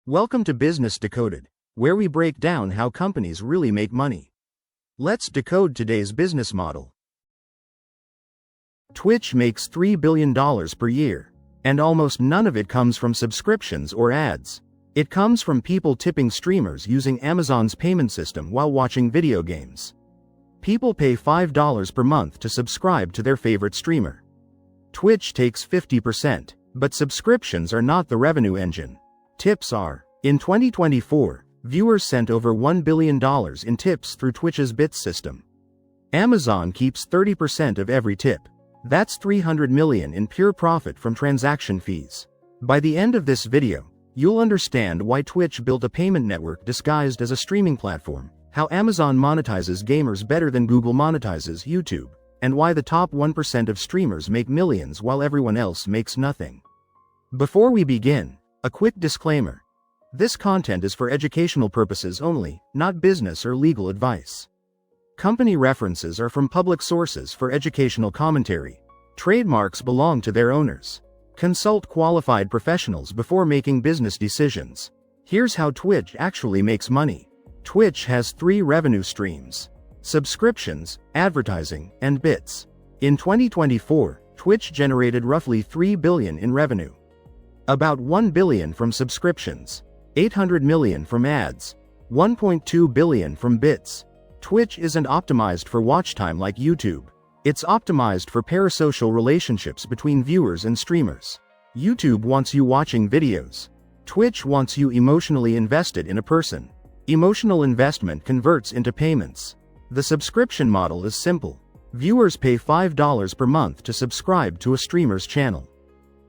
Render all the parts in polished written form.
Welcome to Business Decoded, where we break down how companies really make money. Let's decode today's business model. Twitch makes $3 billion per year, and almost none of it comes from subscriptions or ads. It comes from people tipping streamers using Amazon's payment system while watching video games. People pay $5 per month to subscribe to their favorite streamer. Twitch takes 50%, but subscriptions are not the revenue engine. Tips are. In 2024, viewers sent over $1 billion in tips through Twitch's bits system. Amazon keeps 30% of every tip. That's $300 million in pure profit from transaction fees. By the end of this video, you'll understand why Twitch built a payment network disguised as a streaming platform, how Amazon monetizes gamers better than Google monetizes YouTube, and why the top 1% of streamers make millions while everyone else makes nothing. Before we begin, a quick disclaimer. This content is for educational purposes only, not business or legal advice. Company references are from public sources for educational commentary. Trademarks belong to their owners. Consult qualified professionals before making business decisions. Here's how Twitch actually makes money. Twitch has 3 revenue streams: subscriptions, advertising, and bits. In 2024, Twitch generated roughly $3 billion in revenue. About $1 billion from subscriptions, $800 million from ads, $1.2 billion from bits. Twitch isn't optimized for watch time like YouTube. It's optimized for parasocial relationships between viewers and streamers. YouTube wants you watching videos. Twitch wants you emotionally invested in a person. Emotional investment converts into payments. The subscription model is simple. Viewers pay $5 per month to subscribe to a streamer's channel.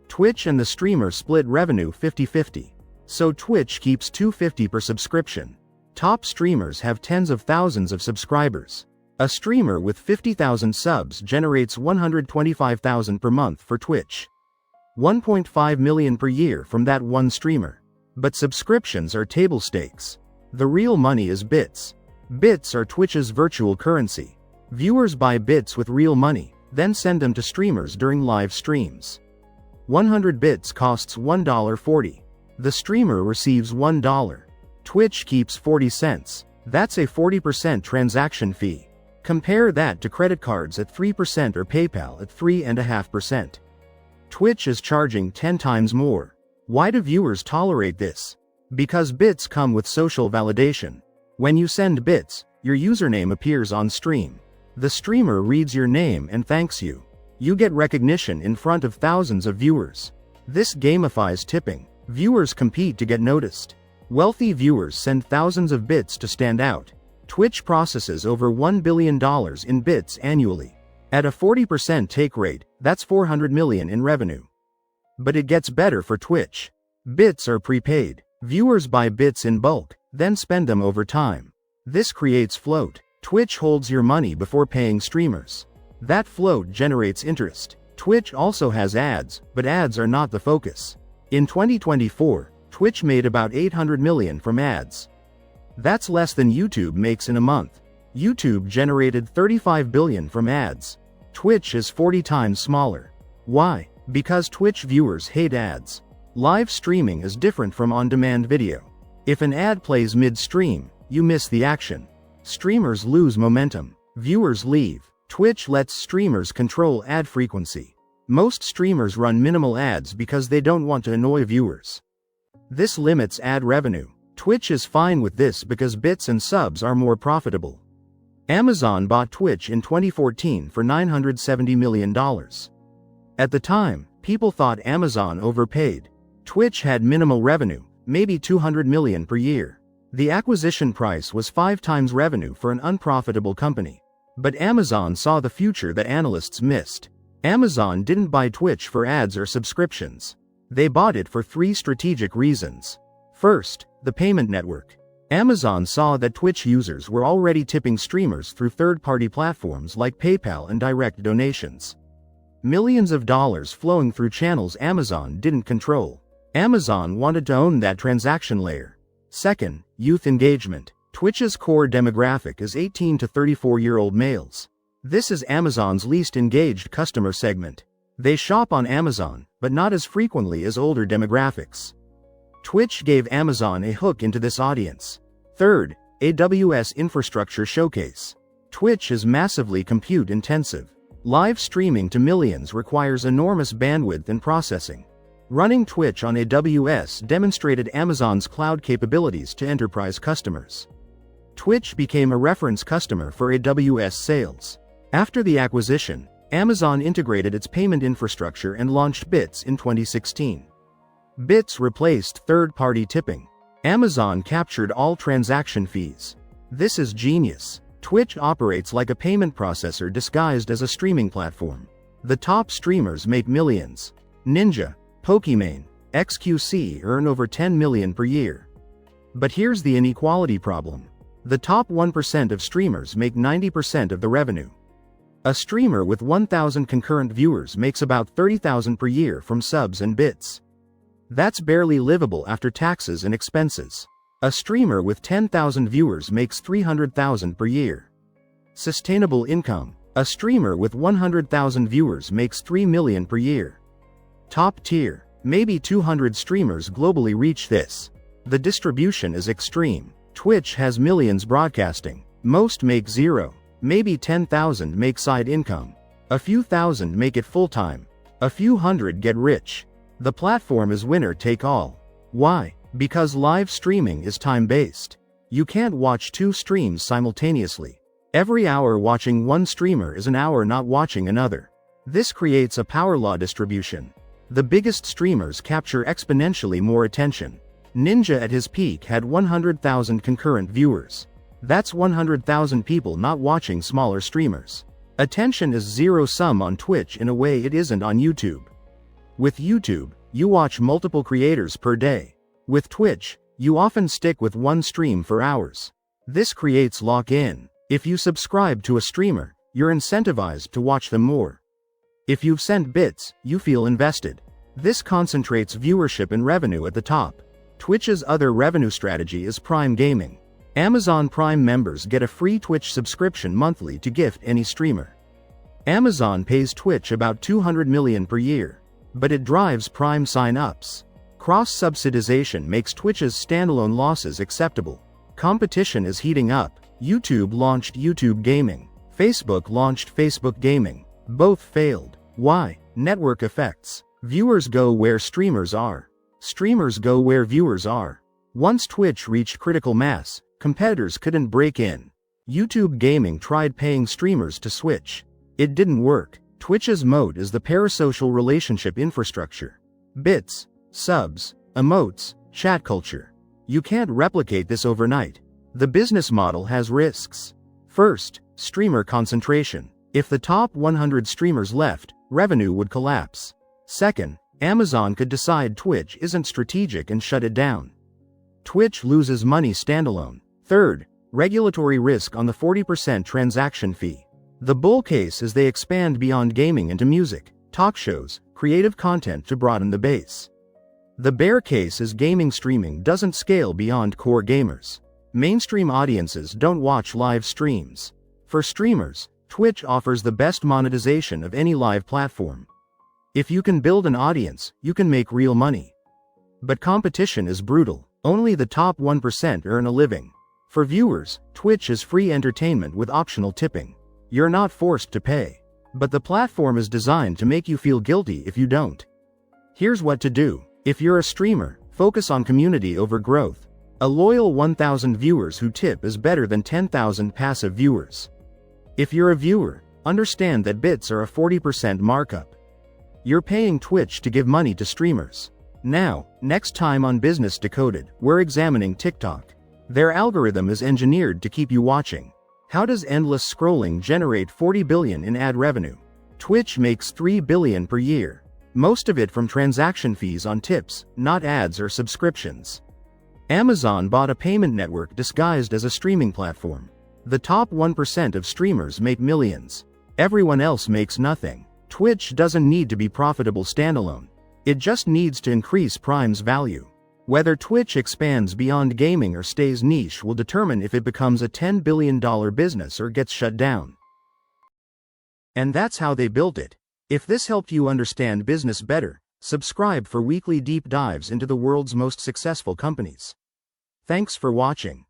Twitch and the streamer split revenue 50-50. So Twitch keeps $2.50 per subscription. Top streamers have tens of thousands of subscribers. A streamer with 50,000 subs generates $125,000 per month for Twitch. $1.5 million per year from that one streamer. But subscriptions are table stakes. The real money is bits. Bits are Twitch's virtual currency. Viewers buy bits with real money, then send them to streamers during live streams. 100 bits costs $1.40. The streamer receives $1. Twitch keeps 40 cents. That's a 40% transaction fee. Compare that to credit cards at 3% or PayPal at 3.5%. Twitch is charging 10 times more. Why do viewers tolerate this? Because bits come with social validation. When you send bits, your username appears on stream. The streamer reads your name and thanks you. You get recognition in front of thousands of viewers. This gamifies tipping. Viewers compete to get noticed. Wealthy viewers send thousands of bits to stand out. Twitch processes over $1 billion in bits annually. At a 40% take rate, that's $400 million in revenue. But it gets better for Twitch. Bits are prepaid. Viewers buy bits in bulk, then spend them over time. This creates float. Twitch holds your money before paying streamers. That float generates interest. Twitch also has ads, but ads are not the focus. In 2024, Twitch made about $800 million from ads. That's less than YouTube makes in a month. YouTube generated $35 billion from ads. Twitch is 40 times smaller. Why? Because Twitch viewers hate ads. Live streaming is different from on-demand video. If an ad plays mid-stream, you miss the action. Streamers lose momentum. Viewers leave. Twitch lets streamers control ad frequency. Most streamers run minimal ads because they don't want to annoy viewers. This limits ad revenue. Twitch is fine with this because bits and subs are more profitable. Amazon bought Twitch in 2014 for $970 million. At the time, people thought Amazon overpaid. Twitch had minimal revenue, maybe $200 million per year. The acquisition price was 5 times revenue for an unprofitable company. But Amazon saw the future that analysts missed. Amazon didn't buy Twitch for ads or subscriptions. They bought it for 3 strategic reasons. First, the payment network. Amazon saw that Twitch users were already tipping streamers through third-party platforms like PayPal and direct donations. Millions of dollars flowing through channels Amazon didn't control. Amazon wanted to own that transaction layer. Second, youth engagement. Twitch's core demographic is 18 to 34-year-old males. This is Amazon's least engaged customer segment. They shop on Amazon, but not as frequently as older demographics. Twitch gave Amazon a hook into this audience. Third, AWS infrastructure showcase. Twitch is massively compute-intensive. Live streaming to millions requires enormous bandwidth and processing. Running Twitch on AWS demonstrated Amazon's cloud capabilities to enterprise customers. Twitch became a reference customer for AWS sales. After the acquisition, Amazon integrated its payment infrastructure and launched Bits in 2016. Bits replaced third-party tipping. Amazon captured all transaction fees. This is genius. Twitch operates like a payment processor disguised as a streaming platform. The top streamers make millions. Ninja, Pokimane, XQC earn over 10 million per year. But here's the inequality problem. The top 1% of streamers make 90% of the revenue. A streamer with 1,000 concurrent viewers makes about 30,000 per year from subs and bits. That's barely livable after taxes and expenses. A streamer with 10,000 viewers makes 300,000 per year. Sustainable income. A streamer with 100,000 viewers makes 3 million per year. Top tier. Maybe 200 streamers globally reach this. The distribution is extreme. Twitch has millions broadcasting. Most make zero. Maybe 10,000 make side income. A few thousand make it full-time. A few hundred get rich. The platform is winner take all. Why? Because live streaming is time-based. You can't watch two streams simultaneously. Every hour watching one streamer is an hour not watching another. This creates a power law distribution. The biggest streamers capture exponentially more attention. Ninja at his peak had 100,000 concurrent viewers. That's 100,000 people not watching smaller streamers. Attention is zero-sum on Twitch in a way it isn't on YouTube. With YouTube, you watch multiple creators per day. With Twitch, you often stick with one stream for hours. This creates lock-in. If you subscribe to a streamer, you're incentivized to watch them more. If you've sent bits, you feel invested. This concentrates viewership and revenue at the top. Twitch's other revenue strategy is Prime Gaming. Amazon Prime members get a free Twitch subscription monthly to gift any streamer. Amazon pays Twitch about $200 million per year. But it drives Prime sign-ups. Cross-subsidization makes Twitch's standalone losses acceptable. Competition is heating up. YouTube launched YouTube Gaming. Facebook launched Facebook Gaming. Both failed. Why? Network effects. Viewers go where streamers are. Streamers go where viewers are. Once Twitch reached critical mass, competitors couldn't break in. YouTube Gaming tried paying streamers to switch. It didn't work. Twitch's moat is the parasocial relationship infrastructure. Bits, subs, emotes, chat culture. You can't replicate this overnight. The business model has risks. First, streamer concentration. If the top 100 streamers left, revenue would collapse. Second, Amazon could decide Twitch isn't strategic and shut it down. Twitch loses money standalone. Third, regulatory risk on the 40% transaction fee. The bull case is they expand beyond gaming into music, talk shows, creative content to broaden the base. The bear case is gaming streaming doesn't scale beyond core gamers. Mainstream audiences don't watch live streams. For streamers, Twitch offers the best monetization of any live platform. If you can build an audience, you can make real money. But competition is brutal. Only the top 1% earn a living. For viewers, Twitch is free entertainment with optional tipping. You're not forced to pay. But the platform is designed to make you feel guilty if you don't. Here's what to do. If you're a streamer, focus on community over growth. A loyal 1,000 viewers who tip is better than 10,000 passive viewers. If you're a viewer, understand that bits are a 40% markup. You're paying Twitch to give money to streamers. Now, next time on Business Decoded, we're examining TikTok. Their algorithm is engineered to keep you watching. How does endless scrolling generate 40 billion in ad revenue? Twitch makes 3 billion per year. Most of it from transaction fees on tips, not ads or subscriptions. Amazon bought a payment network disguised as a streaming platform. The top 1% of streamers make millions. Everyone else makes nothing. Twitch doesn't need to be profitable standalone. It just needs to increase Prime's value. Whether Twitch expands beyond gaming or stays niche will determine if it becomes a $10 billion business or gets shut down. And that's how they built it. If this helped you understand business better, Subscribe for weekly deep dives into the world's most successful companies. Thanks for watching.